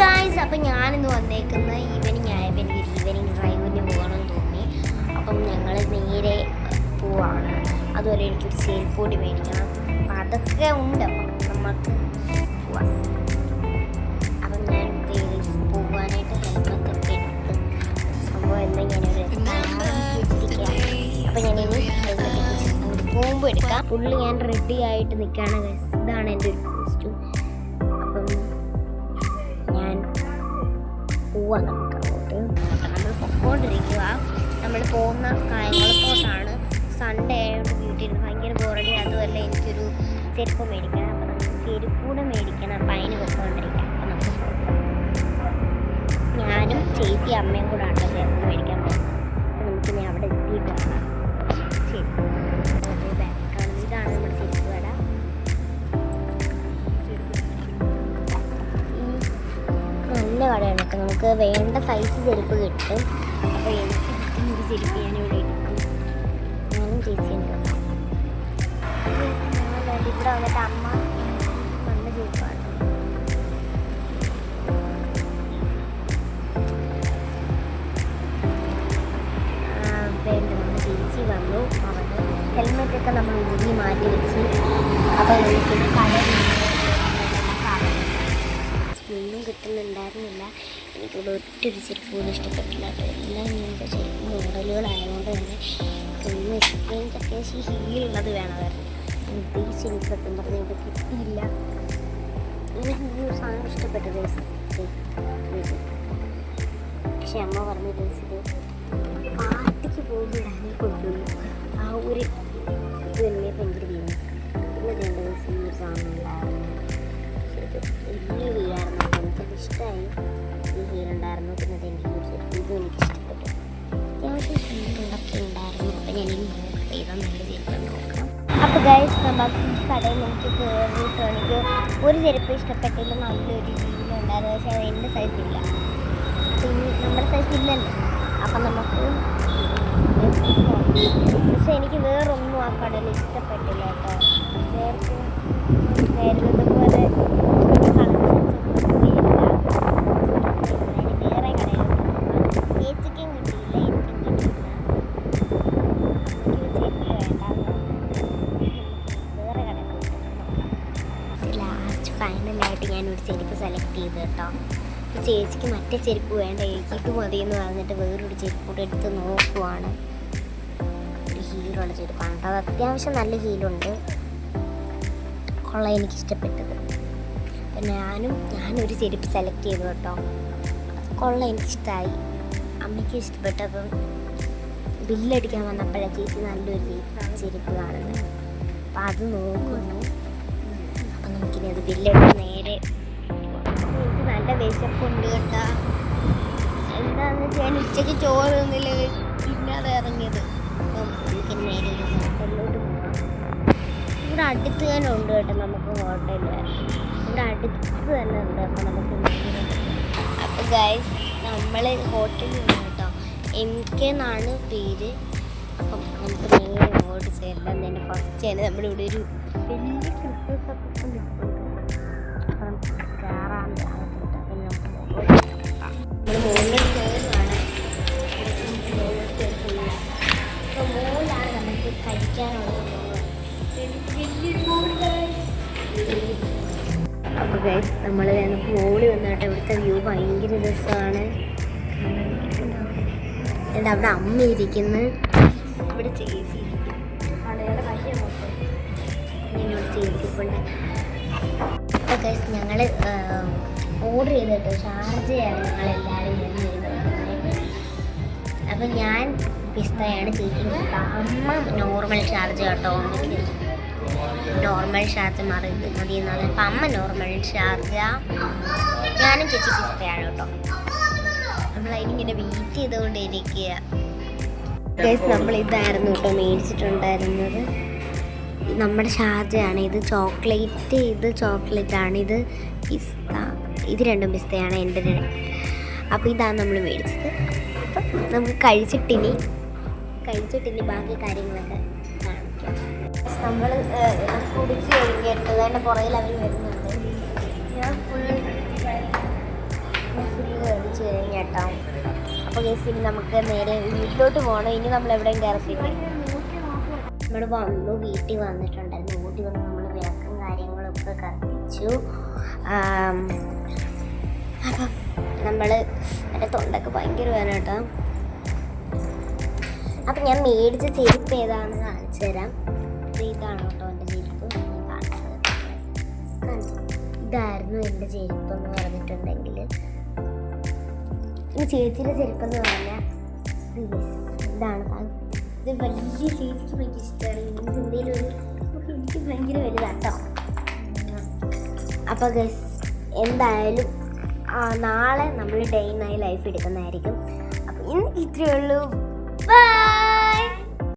Guys, അപ്പം ഞാനിന്ന് വന്നേക്കുന്ന ഈവനിങ് ആയപ്പോൾ എനിക്കൊരു ഈവനിങ് ഡ്രൈവിന് പോകണമെന്ന് തോന്നി. അപ്പം ഞങ്ങൾ നേരെ പോവാണ്. അതുപോലെ എനിക്കൊരു ചെരുപ്പൊടി മേടിക്കണം. അപ്പം അതൊക്കെ ഉണ്ട്. അപ്പം നമുക്ക് പോവാം. അപ്പം ഞാൻ പോകാനായിട്ട് ഹെൽമെറ്റൊക്കെ എടുത്ത് സംഭവം എന്താ ഞാനൊരു വെച്ചിരിക്കുക. അപ്പം ഞാനിനി ഹെൽമെറ്റൊക്കെ പോകുമ്പോൾ എടുക്കാം. ഫുള്ള് ഞാൻ റെഡി ആയിട്ട് നിൽക്കുകയാണ് ഗൈസ്. ഇതാണ് എൻ്റെ ഒരു കോസ്റ്റ്യൂം. അപ്പം ഞാൻ പോവാം. നമുക്ക് അങ്ങോട്ട് നമ്മൾ പൊക്കോണ്ടിരിക്കുക. നമ്മൾ പോകുന്ന കായംകുളത്തോട്ടാണ്. സൺഡേ ആയതുകൊണ്ട് വീട്ടിൽ ഭയങ്കര ബോറടി. അതുമല്ല എനിക്കൊരു ചെരുപ്പ് മേടിക്കണം. അപ്പം നമുക്ക് ചെരുപ്പ് കൂടെ മേടിക്കണം. അപ്പം അതിന് പൊക്കോണ്ടിരിക്കാം. അപ്പം നമുക്ക് ഞാനും ചേച്ചി അമ്മയും കൂടെ ആണ് ചെരുപ്പ് മേടിക്കാൻ പോകുന്നത്. അപ്പം നമുക്കിനി അവിടെ എത്തിയിട്ട് കാണാം. ചെരുപ്പ് ബാക്കാണ്. ഇതാണ് നമ്മുടെ ചെരുപ്പ് കട. നല്ല കടയാണ് കേട്ടോ. നമുക്ക് വേണ്ട സൈസ് ചെരുപ്പ് കിട്ടും. അപ്പോൾ എനിക്ക് കിട്ടുന്നൊരു ചെരുപ്പ് ഞാനിവിടെ എടുക്കും. ഞാനും ചേച്ചിയുണ്ട്. ഇവിടെ വന്നിട്ട് അമ്മ നല്ല ചെരുപ്പാണ്. വേണ്ട നമ്മുടെ ചേച്ചി വന്നു. അവന് ഹെൽമെറ്റൊക്കെ നമ്മൾ ഊരി മാറ്റി വെച്ച്. അപ്പോൾ എനിക്ക് ഒന്നും കിട്ടുന്നുണ്ടായിരുന്നില്ല. എനിക്കിവിടെ ഒറ്റൊരു ചെരുപ്പ് പോലും ഇഷ്ടപ്പെട്ടില്ല. എല്ലാം ഇങ്ങനത്തെ ചെരുപ്പ് മോഡലുകളായതുകൊണ്ട് തന്നെ ഒന്ന് അത്യാവശ്യം ഹീലുള്ളത് വേണമായിരുന്നു. ഉദ്ദേശിച്ച് എനിക്ക് സത്യം പറഞ്ഞാൽ ഇത് കിട്ടിയില്ല. എനിക്ക് ഈ ഒരു സാധനം ഇഷ്ടപ്പെട്ടത്. പക്ഷെ അമ്മ പറഞ്ഞ ഇത് പാർട്ടിക്ക് പോകുമ്പോഴാണ് കൊണ്ടുള്ളൂ. ആ ഒരു ഇത് തന്നെ ഭയങ്കര വീണ്. പിന്നെ വേണ്ടത് ഈ ഒരു സാധനം ഉണ്ടായിരുന്നു. വലിയ ഹീലായിരുന്നു. എനിക്കത് ഇഷ്ടമായി. ഈ ഹീലുണ്ടായിരുന്നു. പിന്നെ അതെനിക്ക് ഇതും എനിക്കിഷ്ടപ്പെട്ടു. അത്യാവശ്യം ഹീലുകളൊക്കെ ഉണ്ടായിരുന്നു. അപ്പം ഞാൻ ഇനി ചെയ്താൽ നല്ല ചെരുപ്പ് നോക്കാം. അപ്പോൾ ഗൈസ്, നമുക്ക് ഈ കടയിൽ എനിക്ക് കയറിയിട്ട് എനിക്ക് ഒരു ചെരുപ്പ് ഇഷ്ടപ്പെട്ടില്ല. നല്ലൊരു ഹീലുണ്ടായിരുന്നു. പക്ഷേ അത് എൻ്റെ സൈസില്ല. പിന്നെ നമ്മുടെ സൈസ് ഇല്ലല്ലോ. അപ്പം നമുക്ക് പക്ഷെ എനിക്ക് വേറൊന്നും ആ കടയിൽ ഇഷ്ടപ്പെട്ടില്ല കേട്ടോ. നേരത്തെ പോലെ വേറെ കടയിലോട്ട് ചേച്ചിക്കും കിട്ടിയില്ല, എനിക്കും കിട്ടിയില്ല. എനിക്ക് ചെരുപ്പ് വേണ്ട. വേറെ കടയിലോട്ട് ലാസ്റ്റ് ഫൈനലായിട്ട് ഞാനൊരു ചെരുപ്പ് സെലക്ട് ചെയ്ത് കേട്ടോ. അപ്പോൾ ചേച്ചിക്ക് മറ്റേ ചെരുപ്പ് വേണ്ട, എനിക്ക് ഇത് മതിയെന്ന് പറഞ്ഞിട്ട് വേറൊരു ചെരുപ്പ് കൂടെ എടുത്ത് നോക്കുവാണ്. ഒരു ഹീലുള്ള ചെരുപ്പാണ് കേട്ടോ. അത് അത്യാവശ്യം നല്ല ഹീലുണ്ട്. കൊള്ളാം, എനിക്കിഷ്ടപ്പെട്ടത്. അപ്പം ഞാനൊരു ചെരുപ്പ് സെലക്ട് ചെയ്തു കേട്ടോ. കൊള്ളാം, എനിക്കിഷ്ടമായി. അമ്മയ്ക്ക് ഇഷ്ടപ്പെട്ടപ്പം ബില്ലടിക്കാൻ വന്നപ്പോഴാണ് ചേച്ചി നല്ലൊരു ചെരുപ്പ് കാണുന്നത്. അപ്പം അത് നോക്കുന്നു. അപ്പം നമുക്കിനി അത് ബില്ലടിച്ച് നേരെ എനിക്ക് നല്ല വിശപ്പുണ്ട് കേട്ടോ. എന്താണെന്ന് വെച്ചാൽ ഉച്ചയ്ക്ക് ചോറ് ഒന്നില്ല ഇല്ലാതെ ഇറങ്ങിയത്. അപ്പം എനിക്കിനി നേരെ ഒരു ഹോട്ടലിലോട്ട് പോകാം. ഇവിടെ അടുത്ത് തന്നെ ഉണ്ട് കേട്ടോ നമുക്ക് ഹോട്ടൽ. ഇവിടെ അടുത്ത് തന്നെ ഉണ്ട്. അപ്പം നമുക്ക് അപ്പോൾ ഗൈസ്, നമ്മൾ ഹോട്ടലിൽ ഉണ്ട് കേട്ടോ. MK എന്നാണ് പേര്. അപ്പം നമുക്ക് നേരെ ഇങ്ങോട്ട് ചെല്ലാം. തന്നെ ഫസ്റ്റ് തന്നെ നമ്മളിവിടെ ഒരു വലിയ ക്രിസ്മസ് ഒക്കെ നിൽക്കുന്നുണ്ട്. അപ്പം കയറാൻ അപ്പം നമുക്ക് നമ്മൾ മുകളിൽ കയറുകയാണ്. അപ്പോൾ മുകളിലാണ് നമുക്ക് കഴിക്കാനുള്ളത്. അപ്പോൾ ഗൈസ്, നമ്മൾ മോളി വന്നിട്ട് ഇവിടുത്തെ വ്യൂ ഭയങ്കര രസമാണ്. എന്നിട്ട് അവിടെ അമ്മ ഇരിക്കുന്നു, ഇവിടെ ചേച്ചി കടയുടെ കയ്യ നോക്കും. ഇവിടെ ചേച്ചി ഇപ്പോണ്ട്. അപ്പോൾ ഗൈസ്, ഞങ്ങൾ ഓർഡർ ചെയ്തിട്ട് ഷാർജയാണ് ഞങ്ങളെല്ലാവരും വരുന്നത്. അപ്പം ഞാൻ പിസ്തയാണ്, ചേച്ചി പിസ്ത. അമ്മ നോർമൽ ഷാർജ കേട്ടോ. അമ്മയ്ക്ക് നോർമൽ ഷാർജ മതി എന്നാണ്. അപ്പം അമ്മ നോർമൽ ഷാർജ, ഞാനും ചേച്ചി പിസ്തയാണ് കേട്ടോ. നമ്മളതിനിങ്ങനെ വെയിറ്റ് ചെയ്തുകൊണ്ടിരിക്കുക. ഗൈസ്, നമ്മളിതായിരുന്നു കേട്ടോ മേടിച്ചിട്ടുണ്ടായിരുന്നത്. നമ്മുടെ ഷാർജയാണ്. ഇത് ചോക്ലേറ്റാണ്. ഇത് പിസ്ത. ഇത് രണ്ടും പിസ്തയാണ് എൻ്റെ. അപ്പോൾ ഇതാണ് നമ്മൾ മേടിച്ചത്. അപ്പം നമുക്ക് കഴിച്ചിട്ടിനി ബാക്കി കാര്യങ്ങളൊക്കെ കാണിക്കാം. നമ്മൾ കുടിച്ച് കഴിഞ്ഞിട്ട് അതിൻ്റെ പുറകിൽ അവർ വരുന്നുണ്ട്. ഞാൻ ഫുൾ അപ്പോൾ ഗൈസ് ഇനി നമുക്ക് നേരെ വീട്ടിലോട്ട് പോകണം. ഇനി നമ്മൾ എവിടെയും കയറത്തില്ല. നമ്മൾ വന്നു, വീട്ടിൽ വന്നിട്ടുണ്ടായിരുന്നു. വീട്ടിൽ വന്ന് നമ്മൾ വിളക്കും കാര്യങ്ങളൊക്കെ കത്തിച്ചു. അപ്പം നമ്മൾ എൻ്റെ തൊണ്ടൊക്കെ ഭയങ്കര വേദന കേട്ടോ. അപ്പം ഞാൻ മേടിച്ച ചെരുപ്പ് ഏതാണെന്ന് കാണിച്ചു തരാം. ഇതാണ് കേട്ടോ എൻ്റെ ചെരുപ്പ്. ഞാൻ കാണിച്ചത് ഇതായിരുന്നു എൻ്റെ ചെരുപ്പ് എന്ന് പറഞ്ഞിട്ടുണ്ടെങ്കിൽ. ഈ ചേച്ചിയുടെ ചെരുപ്പെന്ന് പറഞ്ഞാൽ ഇതാണ്. ഇത് വലിയ ചേച്ചിക്ക് ഭയങ്കര ഇഷ്ടമാണ്. മീൻസ് എന്തെങ്കിലും ഒരു എനിക്ക് ഭയങ്കര വലുതാട്ടോ. അപ്പോൾ ഗൈസ് എന്തായാലും നാളെ നമ്മൾ ഡേ ഇൻ മൈ ലൈഫ് എടുക്കുന്നതായിരിക്കും. അപ്പോൾ ഇന്ന് ഇത്രയേ ഉള്ളൂ. ബൈ.